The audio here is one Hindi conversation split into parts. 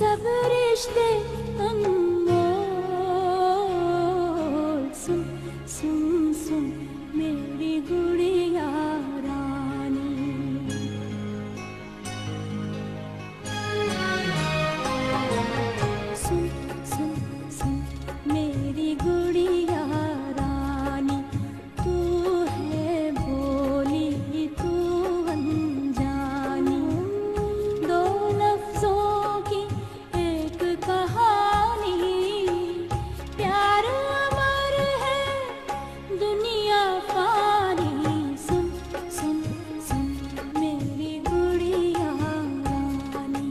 सब रिश्ते अनमोल। सुन सुन सुन मेरी गुड़िया रानी। सुन सुन सुन मेरी गुड़िया रानी। तू है भोली तू अनजानी। दो लफ्जों की एक कहानी। प्यार अमर है दुनिया फानी। सुन सुन सुन मेरी गुड़िया रानी।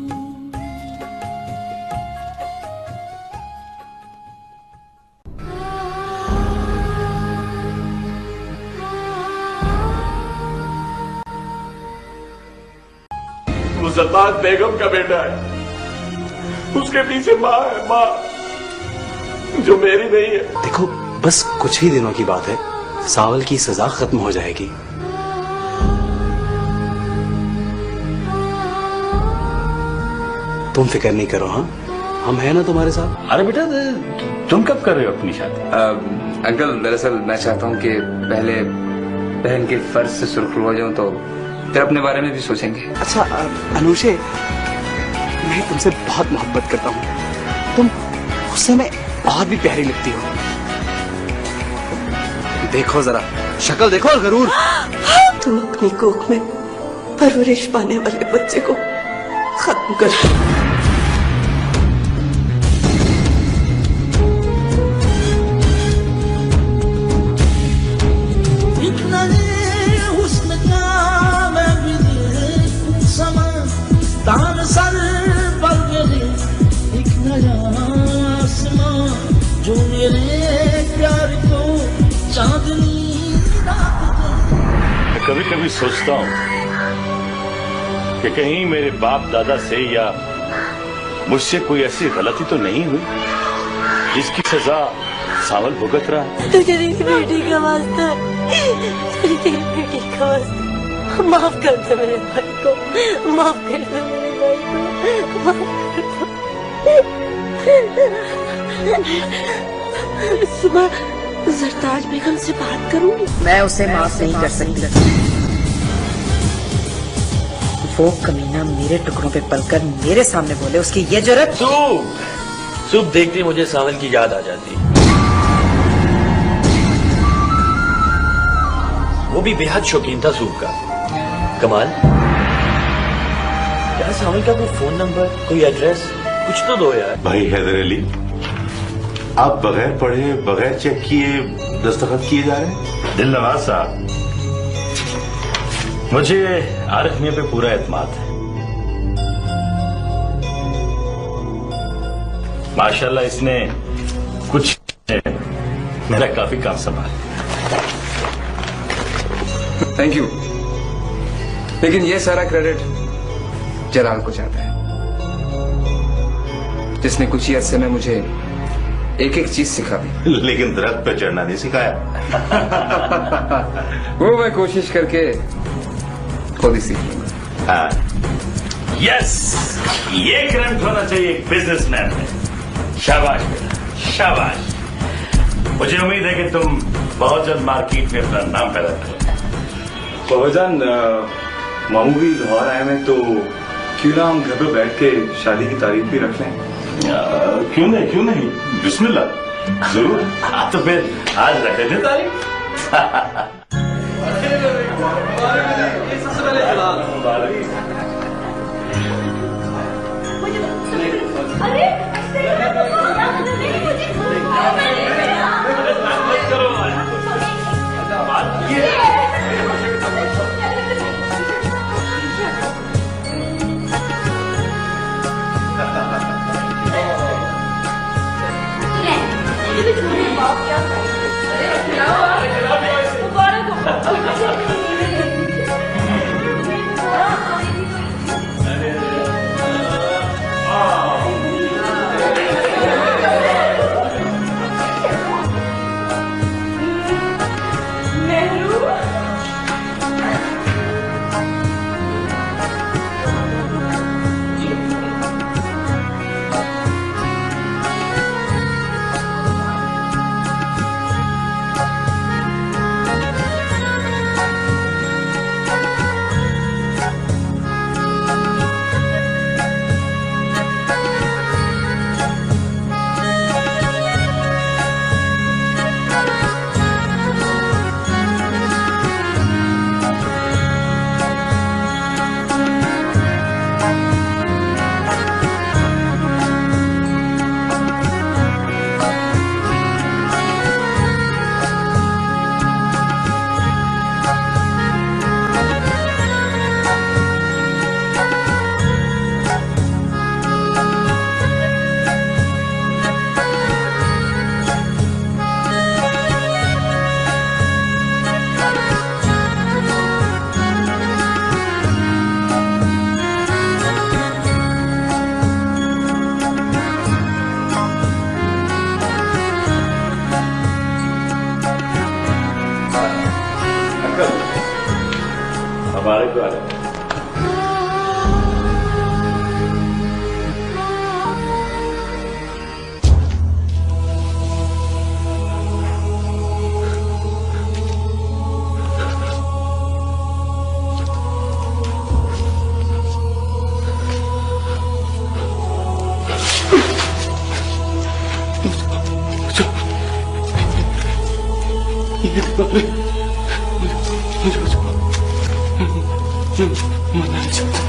वो सल्मान बेगम का बेटा है, उसके पीछे माँ है, माँ जो मेरी नहीं है। देखो बस कुछ ही दिनों की बात है, सावल की सजा खत्म हो जाएगी। तुम फिक्र नहीं करो, हाँ हम हैं ना तुम्हारे साथ। अरे बेटा तुम कब कर रहे हो अपनी शादी? अंकल दरअसल मैं चाहता हूँ कि पहले बहन के फर्ज से सुरखरू हो जाऊँ, तो फिर अपने बारे में भी सोचेंगे। अच्छा अनुषे, मैं तुमसे बहुत मोहब्बत करता हूँ। तुम गुस्से में और भी प्यारी लगती हो। देखो जरा शक्ल देखो और गरूर। तुम अपनी कोख में परवरिश पाने वाले बच्चे को खत्म कर। जो मेरे प्यार को चांदनी मैं कभी कभी सोचता हूँ कि कहीं मेरे बाप दादा से या मुझसे कोई ऐसी गलती तो नहीं हुई जिसकी सजा सावल भुगत रहा है। तुझे तेरी बेटी का वास्ता है, तेरी बेटी का वास्ता। माफ कर दो मेरे भाई को, माफ कर दो मेरे भाई को, माफ कर दो। सुबह जरताज बेगम से बात करूंगी। मैं उसे माफ नहीं कर सकती। वो कमीना मेरे टुकड़ों पे पलकर मेरे सामने बोले, उसकी ये जरूरत। सूप देखती मुझे सावल की याद आ जाती, वो भी बेहद शौकीन था सूप का। कमाल, यार सावल का कोई फोन नंबर, कोई एड्रेस, कुछ तो दो यार। भाई हैदर अली, आप बगैर पढ़े बगैर चेक किए दस्तखत किए जा रहे हैं। दिल नवाज साहब, मुझे आरिफ मियां पे पूरा एतमाद है। माशाल्लाह इसने कुछ मेरा काफी काम संभाला। थैंक यू, लेकिन ये सारा क्रेडिट जलाल को जाता है, जिसने कुछ ही अरसे में मुझे एक एक चीज सिखा दी। लेकिन दरख्त पे चढ़ना नहीं सिखाया। वो मैं कोशिश करके खुद ही सीख लूंगा। हाँ। यस, ये करंट होना चाहिए एक बिजनेसमैन में। शाबाश बेटा, शाबाश। मुझे उम्मीद है कि तुम बहुत जल्द मार्केट में अपना नाम पैदा करोगे। बाबाजान, मामू भी लाहौर आए हैं, तो क्यों ना हम घर पे बैठ के शादी की तारीख भी रख लें। क्यों नहीं, बिस्मिल्लाह, जरूर। तो फिर आज रख लेते तारीख। अरे मुबारक हो। ये दीवारें मुझे मरना नहीं चाहता।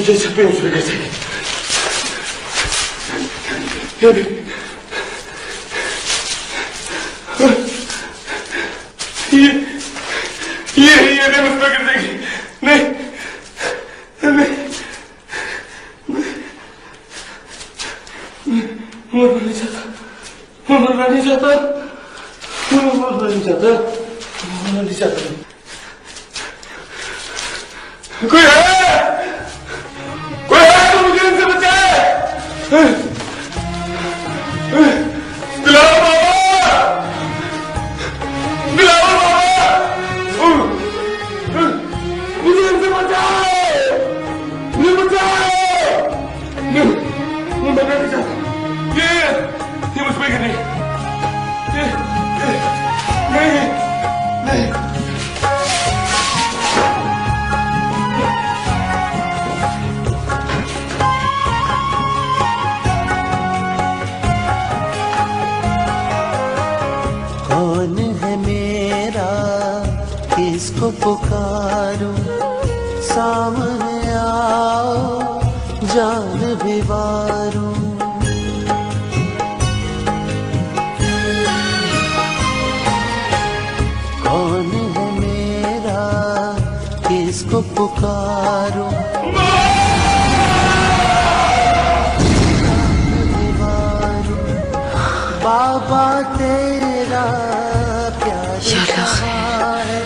ये सब पे उसमें कैसे ये नहीं मुझ पर गिर जाएगी। नहीं मरना नहीं चाहता, मरना नहीं चाहता, मरना नहीं चाहता, मरना नहीं चाहता। कोई है, कोई है तो मुझे इनसे बचाए। बिलावल बाबा, बिलावल बाबा, मुझे इनसे बचाए, मुझे बचाए। मैं मरना नहीं चाहता। ये मुझ पर गिर नहीं। कौन है मेरा, किसको पुकारूं, सामने आओ जान भी वारूं। कौन है मेरा, किसको पुकारूं, बाबा तेरा प्यार कहाँ है,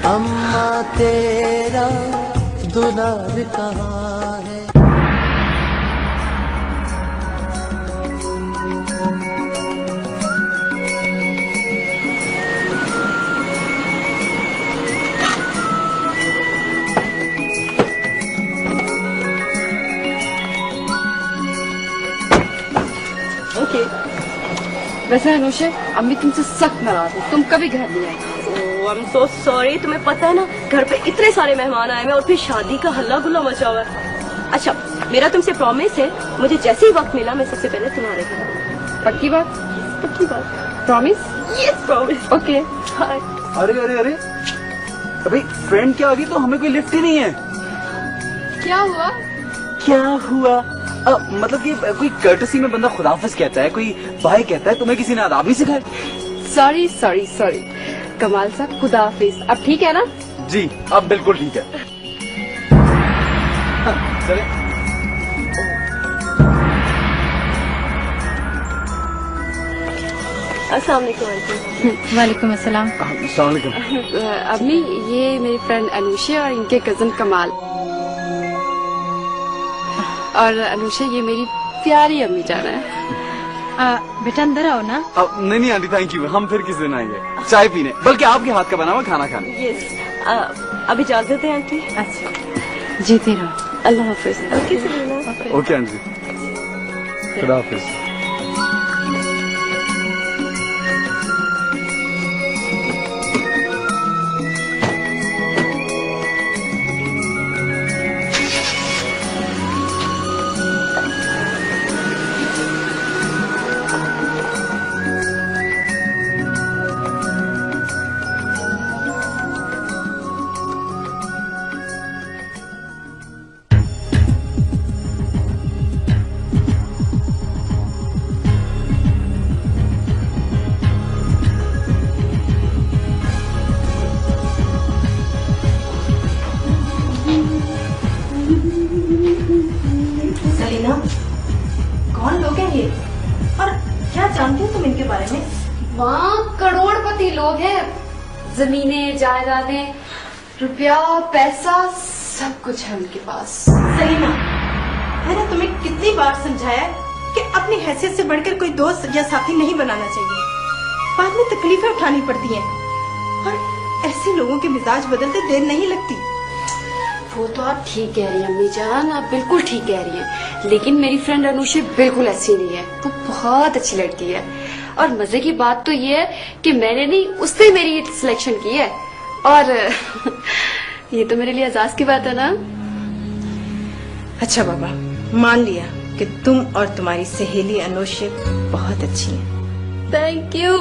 अम्मा तेरा दुलार कहाँ है। वैसे अनुषा, अम्मी तुमसे सख्त नाराज है, तुम कभी घर नहीं आई। I am so sorry. तुम्हें पता है ना, घर पे इतने सारे मेहमान आए हैं और फिर शादी का हल्ला गुल्ला मचा हुआ है। अच्छा, मेरा तुमसे प्रॉमिस है, मुझे जैसे ही वक्त मिला मैं सबसे पहले तुम्हारे घर आऊंगी। पक्की बात? पक्की बात। प्रॉमिस? Yes promise. ओके। हाय। अरे अरे अरे, अभी फ्रेंड के आगे तो हमें कोई लिफ्ट ही नहीं है। क्या हुआ? क्या हुआ? मतलब कि कोई कर्टसी में बंदा खुदाफिज कहता है, कोई बाय कहता है, तुम्हें किसी ने आदाब नहीं सिखाए? सॉरी सॉरी सॉरी कमाल साहब, खुदा हाफिज। अब ठीक है ना? जी अब बिल्कुल ठीक है। चले। अस्सलाम वालेकुम। वालेकुम अस्सलाम। अस्सलाम वालेकुम। अम्मी, ये मेरी फ्रेंड अनुषा और इनके कजन कमाल। और अनुषा ये मेरी प्यारी अम्मी जान है। बेटा अंदर आओ ना। नहीं नहीं आंटी थैंक यू, हम फिर किस दिन आएंगे चाय पीने, बल्कि आपके हाथ का बना हुआ खाना खाने। यस, अब इजाजत है आंटी। अच्छा जीते रहो। अल्लाह हाफिज। ओके आंटी, खुदा हाफिज। सलीना, कौन लोग हैं ये और क्या जानती हो तुम इनके बारे में? वहाँ करोड़पति लोग हैं, जमीनें, जायदादें, रुपया, पैसा, सब कुछ है उनके पास। सलीना, मैंने तुम्हें कितनी बार समझाया कि अपनी हैसियत से बढ़कर कोई दोस्त या साथी नहीं बनाना चाहिए। बाद में तकलीफें उठानी पड़ती हैं और ऐसे लोगों के मिजाज बदलते देर नहीं लगती। वो तो आप ठीक कह रही हैं अम्मी जान, आप बिल्कुल ठीक कह रही हैं, लेकिन मेरी फ्रेंड अनुषा बिल्कुल ऐसी नहीं है। वो बहुत अच्छी लड़की है और मजे की बात तो ये है कि मैंने नहीं, उसने मेरी सिलेक्शन की है। और ये तो मेरे लिए एजाज की बात है ना। अच्छा बाबा, मान लिया कि तुम और तुम्हारी सहेली अनुषा बहुत अच्छी है। Thank you.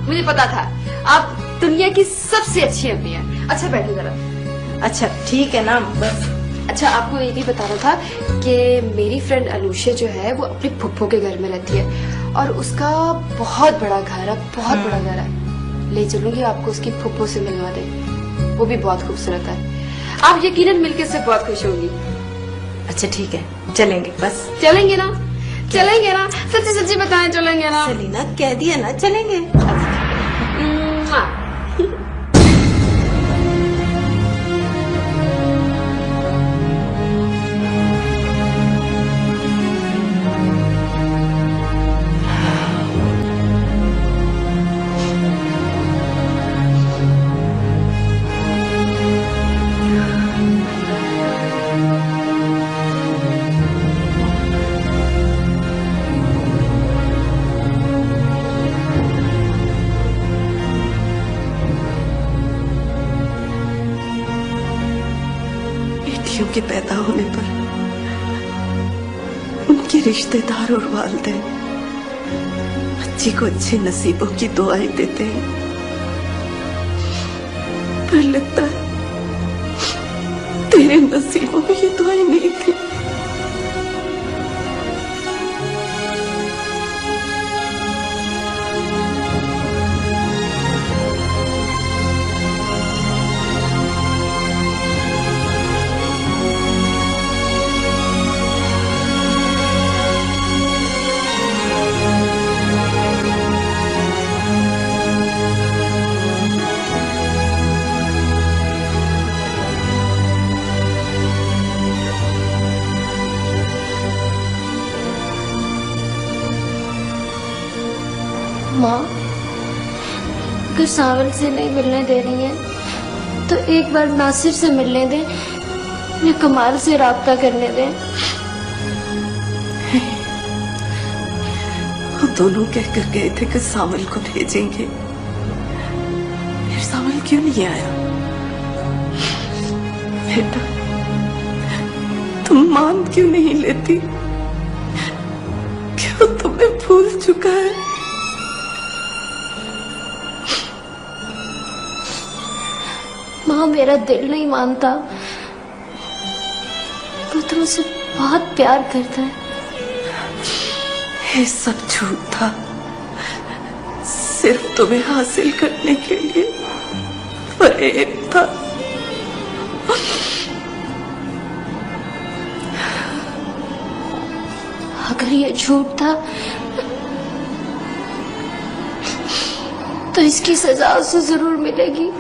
मुझे पता था आप दुनिया की सबसे अच्छी अम्मी है। अच्छा बैठो जरा। अच्छा ठीक है ना, बस। अच्छा, आपको ये भी बताना था कि मेरी फ्रेंड अनुषा जो है वो अपने फुफ्फो के घर में रहती है और उसका बहुत बड़ा घर है, बहुत बड़ा घर है। ले चलूंगी आपको उसकी फुफ्फो से मिलवा दे, वो भी बहुत खूबसूरत है। आप यकीनन मिलकर से बहुत खुश होंगी। अच्छा ठीक है, चलेंगे। बस चलेंगे ना? चलेंगे ना? सच्ची सच्ची बताएं, चलेंगे ना? सलीना, कह दिया ना चलेंगे। के पैदा होने पर उनके रिश्तेदार और वालिदैन बच्ची को अच्छे नसीबों की दुआएं देते हैं, पर लगता है तेरे नसीबों में ये दुआएं नहीं थी। माँ, अगर सावल से नहीं मिलने दे रही हैं तो एक बार नासिर से मिलने दें या कमाल से राब्ता करने दें। वो दोनों कहकर गए थे कि सावल को भेजेंगे, फिर सावल क्यों नहीं आया? बेटा, तुम मान क्यों नहीं लेती? क्यों तुम्हें भूल चुका है? माँ, मेरा दिल नहीं मानता। वो तो मुझसे बहुत प्यार करता है। ये सब झूठ था, सिर्फ तुम्हें हासिल करने के लिए फरेब था। अगर ये झूठ था तो इसकी सजा उसे जरूर मिलेगी।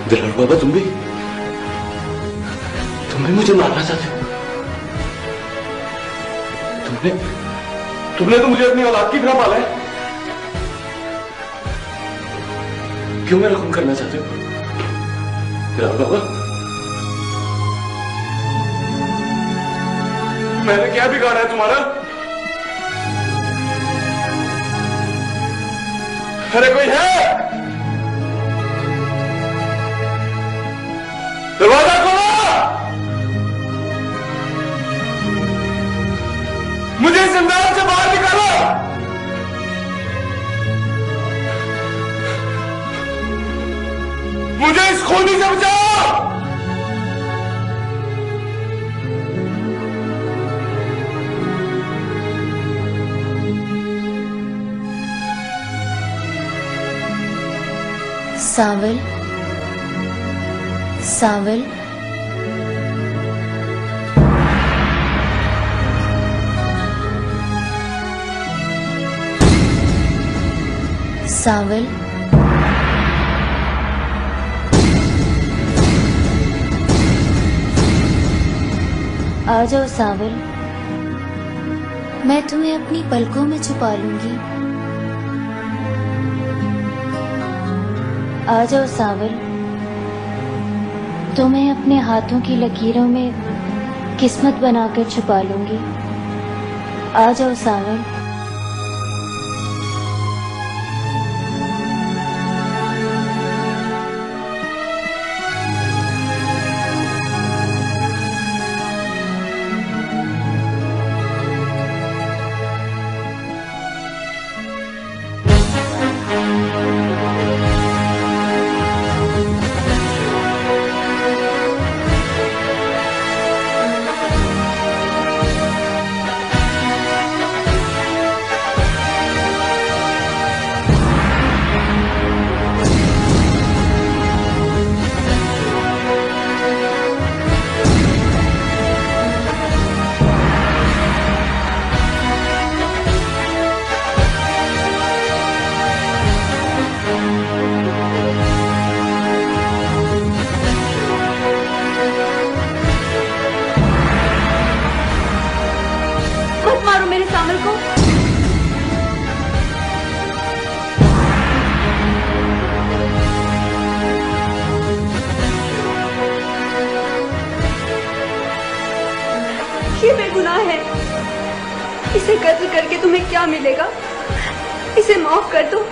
दिलर बाबा, तुम भी मुझे मारना चाहते हो? तुमने तो मुझे अपनी औलाद की तरह पाला है। क्यों मेरा खून करना चाहते हो दिलर बाबा? मैंने क्या बिगाड़ा है तुम्हारा? अरे कोई है? दरवाजा खोलो! मुझे इस जिंदगी से बाहर निकालो! मुझे इस खूनी से बचाओ! सावल, सावल, सावल, आ जाओ सावल, मैं तुम्हें अपनी पलकों में छुपा लूंगी। आ जाओ सावल, तुम्हें अपने हाथों की लकीरों में किस्मत बनाकर छुपा लूंगी। आ जाओ सावल। सामल को। ये बेगुनाह है। इसे कत्ल करके तुम्हें क्या मिलेगा? इसे माफ कर दो।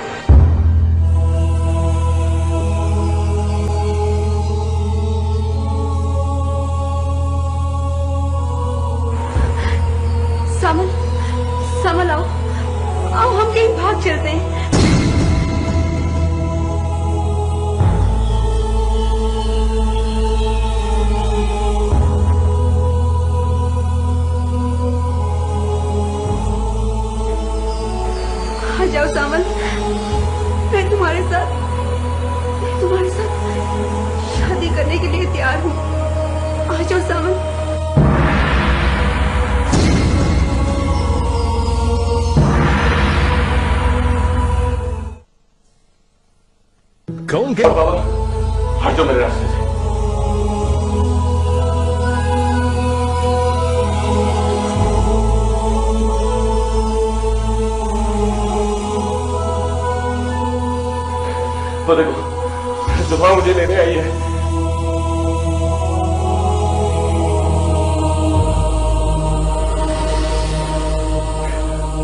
सामल, सामल आओ, आओ हम कहीं भाग चलते हैं। आ जाओ सामल, मैं तुम्हारे साथ शादी करने के लिए तैयार हूँ। आ जाओ सामल। कौन गया? बाबा हट जाओ मेरे रास्ते से। वो देखो जुफा मुझे लेने आई है।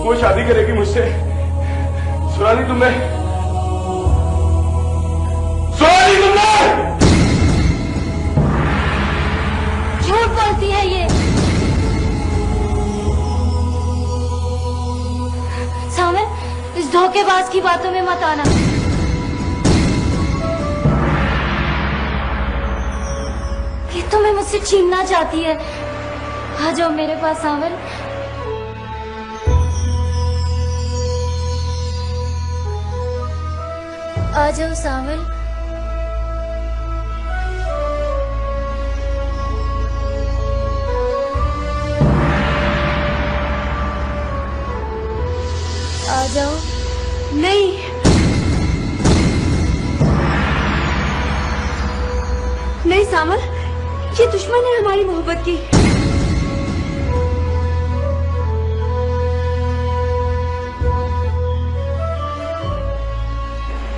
वो शादी करेगी मुझसे। सुना नहीं तुमने? झूठ बोलती है ये। सामन, इस धोखेबाज की बातों में मत आना। ये तुम्हें मुझसे छीनना चाहती है। आ जाओ मेरे पास सामन। आ जाओ सामन। आ जाओ। नहीं, नहीं सामल, ये दुश्मन है हमारी मोहब्बत की।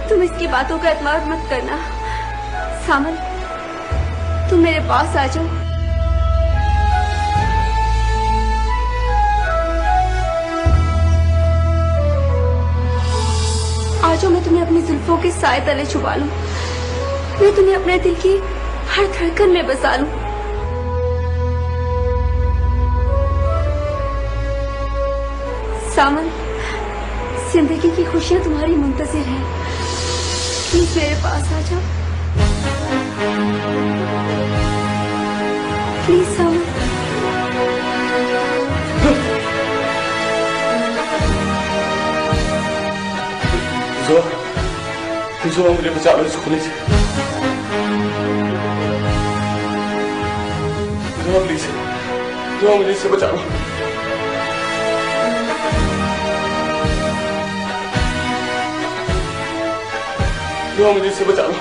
तुम इसकी बातों का एतमाद मत करना। सामल, तुम मेरे पास आ जाओ। आ जाओ, मैं तुम्हें अपनी जुल्फों के साए तले छुपा लूं। मैं तुम्हें अपने दिल की हर धड़कन में बसा लूं। सामन, जिंदगी की खुशियां तुम्हारी मुंतजिर हैं। प्लीज मेरे पास आ जाओ। प्लीज सामन। जो मुझे बचा लो इस खुले से। प्लीज जो मुझे इससे बचा लो। जो मुझे इससे बचा लो।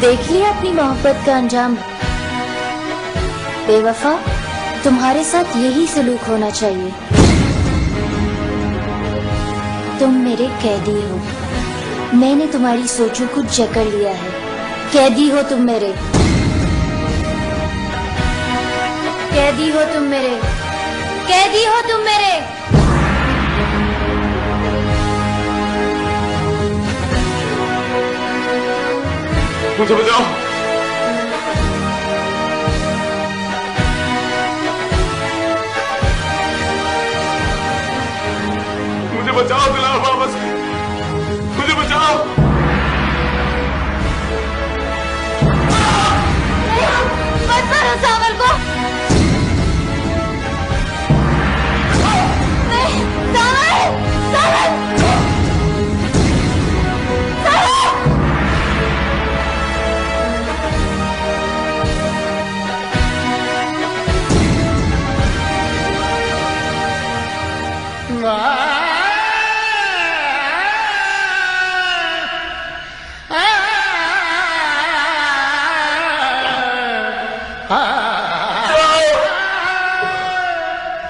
देख लिया अपनी मोहब्बत का अंजाम। बेवफा, तुम्हारे साथ यही सलूक होना चाहिए। तुम मेरे कैदी हो। मैंने तुम्हारी सोचों को जकड़ लिया है। कैदी हो तुम मेरे। कैदी हो तुम मेरे। कैदी हो तुम मेरे। मुझे बचाओ। मुझे बचाओ, दिलाओ वापस। मुझे बचाओ। मत मारो सावल को। नहीं, सावल, सावल, सावल।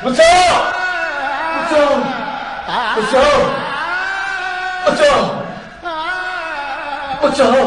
बचाओ बचाओ बचाओ बचाओ बचाओ।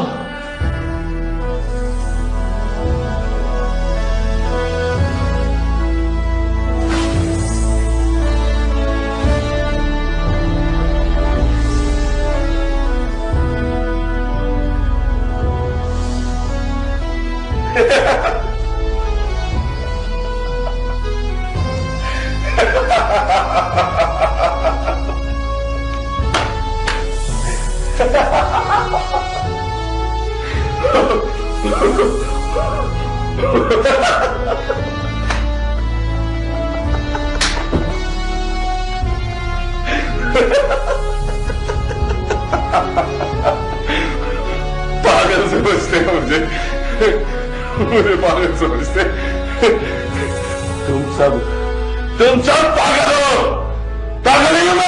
पागल समझते हैं मुझे पागल समझते। तुम सब पागल हो। पागल नहीं हूं मैं।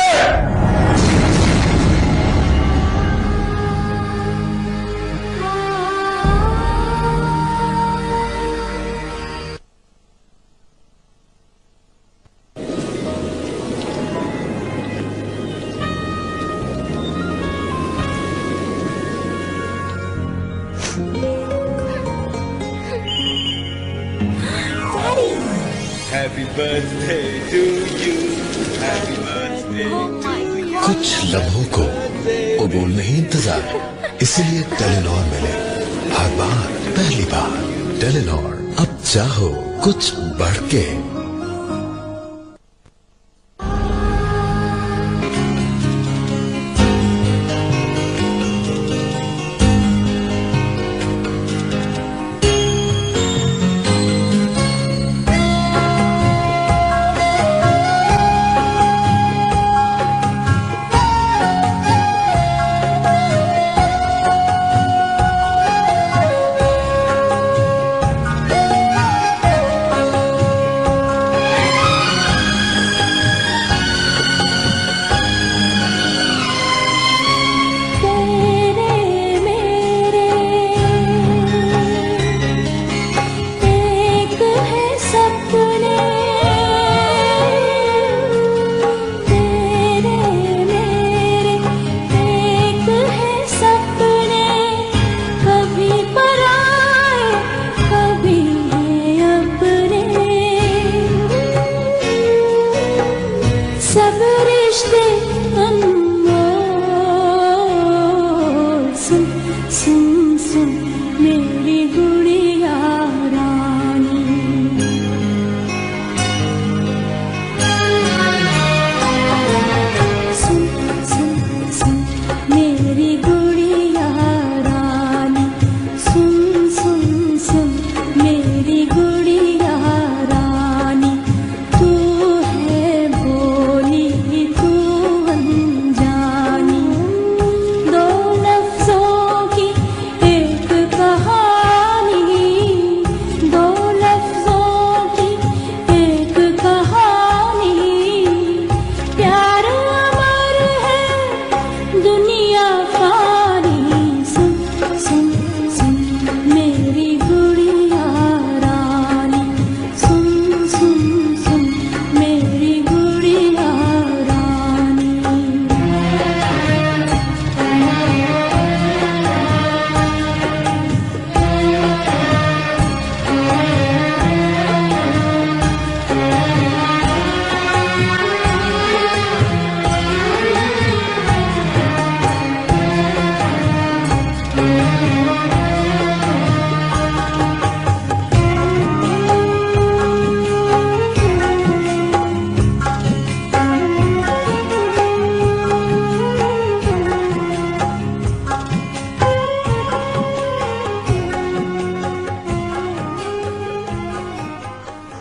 Happy birthday to you. Happy birthday to you. कुछ लम्हों को कबूल नहीं इंतजार, इसलिए टेलीनॉर मिले हर बार पहली बार। टेलीनॉर, अब चाहो कुछ बढ़ के।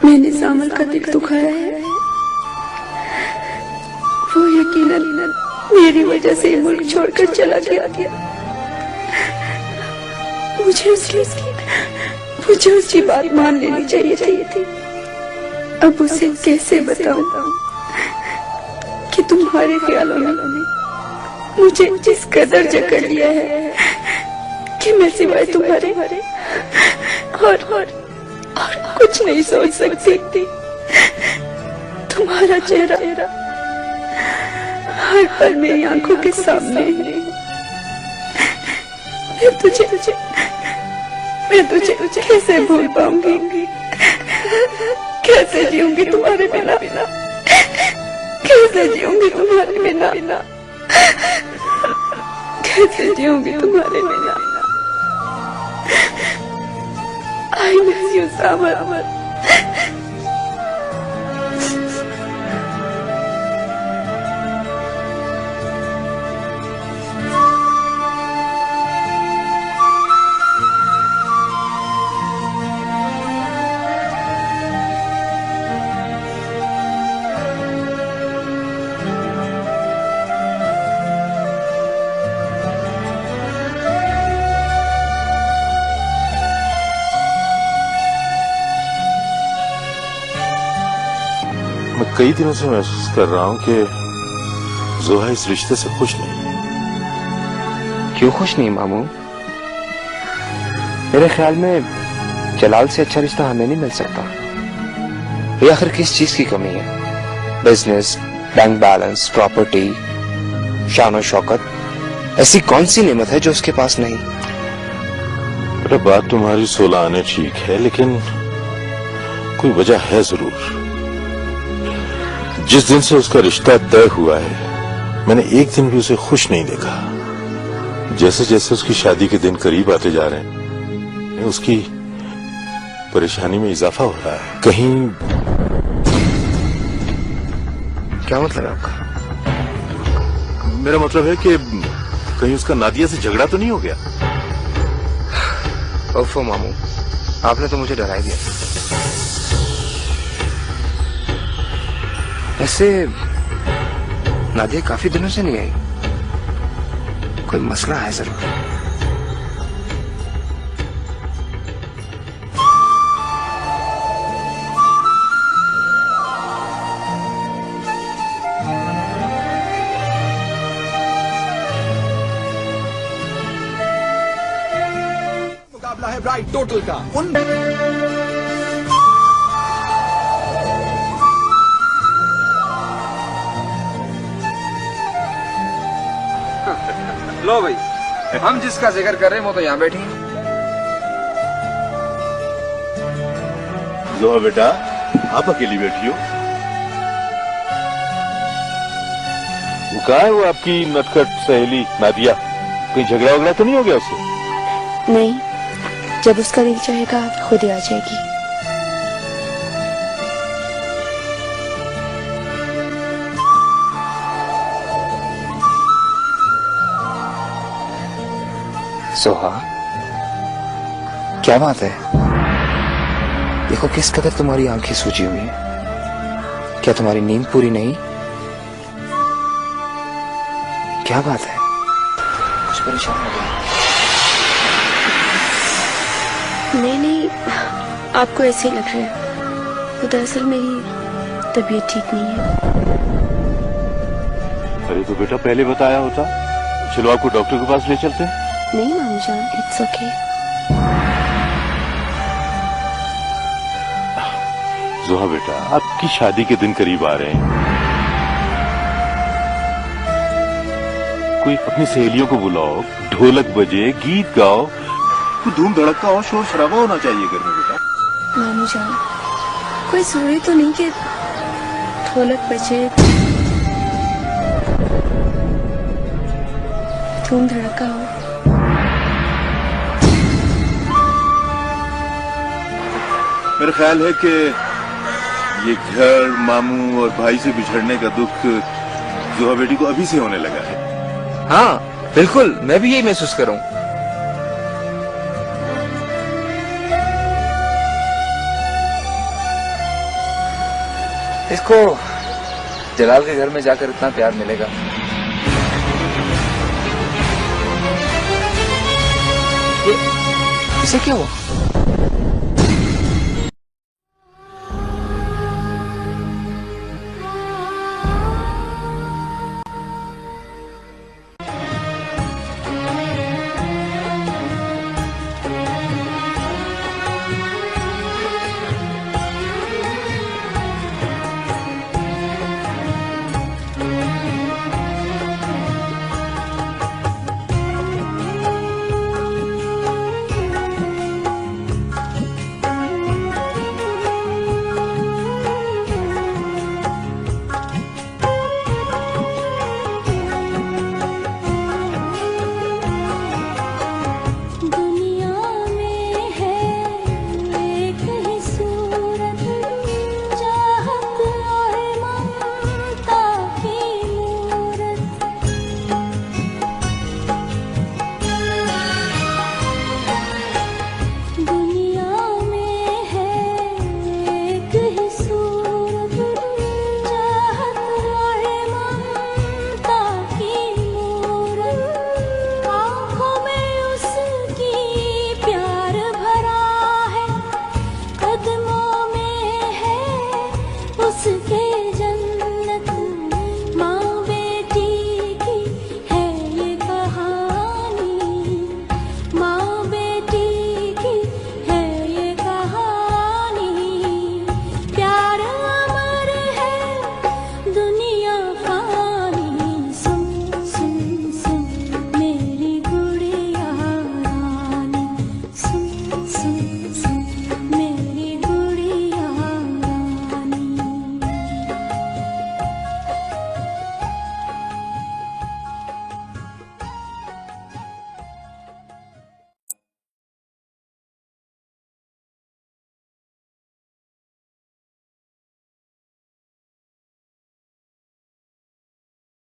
मैंने सामल का दिल दुखाया है। वो यकीनन मेरी वजह से मुल्क छोड़कर चला गया। मुझे उसकी बात मान लेनी चाहिए थी। अब उसे कैसे बताऊं कि तुम्हारे ख्यालों ने मुझे इस कदर जकड़ लिया है कि मैं सिवाय तुम्हारे और कुछ नहीं सोच सकती। तुम्हारा चेहरा हर पल मेरी आंखों के सामने है। मैं तुझे कैसे भूल पाऊंगी? कैसे जीऊंगी तुम्हारे बिना? कैसे जीऊंगी तुम्हारे बिना? कैसे जीऊंगी तुम्हारे बिना? I miss you, सावर। मैं कई दिनों से महसूस कर रहा हूं कि जोहा इस रिश्ते से खुश नहीं है। क्यों खुश नहीं मामू? मेरे ख्याल में जलाल से अच्छा रिश्ता हमें नहीं मिल सकता। ये आखिर किस चीज की कमी है? बिजनेस, बैंक बैलेंस, प्रॉपर्टी, शान और शौकत, ऐसी कौन सी नेमत है जो उसके पास नहीं? बेटा बात तुम्हारी 16 आने ठीक है, लेकिन कोई वजह है जरूर। जिस दिन से उसका रिश्ता तय हुआ है मैंने एक दिन भी उसे खुश नहीं देखा। जैसे जैसे उसकी शादी के दिन करीब आते जा रहे हैं उसकी परेशानी में इजाफा हो रहा है। कहीं क्या मतलब है आपका? मेरा मतलब है कि कहीं उसका नादिया से झगड़ा तो नहीं हो गया? ओफो मामू, आपने तो मुझे डरा दिया। ऐसे नादिया काफी दिनों से नहीं आई, कोई मसला है जरूर। मुकाबला है ब्राइट टोटल का। लो भाई, हम जिसका जिक्र कर रहे हैं वो तो यहाँ बैठी हैं। जोहा बेटा, आप अकेली बैठी हो? वो कहाँ है वो आपकी नटखट सहेली नादिया? कहीं झगड़ा वगड़ा तो नहीं हो गया उससे? नहीं, जब उसका दिल चाहेगा खुद ही आ जाएगी। सोहा, क्या बात है? देखो किस कदर तुम्हारी आंखें सूजी हुई हैं। क्या तुम्हारी नींद पूरी नहीं? क्या बात है? कुछ परेशान हो गई? नहीं, आपको ऐसे ही लग रहा है। वो दरअसल मेरी तबीयत ठीक नहीं है। अरे तो बेटा पहले बताया होता। चलो आपको डॉक्टर के पास ले चलते हैं। नहीं मामू जान, इट्स ओके। जोहा बेटा, आपकी शादी के दिन करीब आ रहे हैं। कोई अपनी सहेलियों को बुलाओ, ढोलक बजे, गीत गाओ, तो धूम धड़का हो, शोर शराबा होना चाहिए घर में बेटा। मामू जान, कोई जरूरी तो नहीं कि ढोलक बजे, धूम धड़का हो। मेरा ख्याल है कि ये घर, मामू और भाई से बिछड़ने का दुख जोहा बेटी को अभी से होने लगा है। हाँ बिल्कुल, मैं भी यही महसूस कर रहा हूँ। इसको जलाल के घर में जाकर इतना प्यार मिलेगा। इसे क्या हुआ?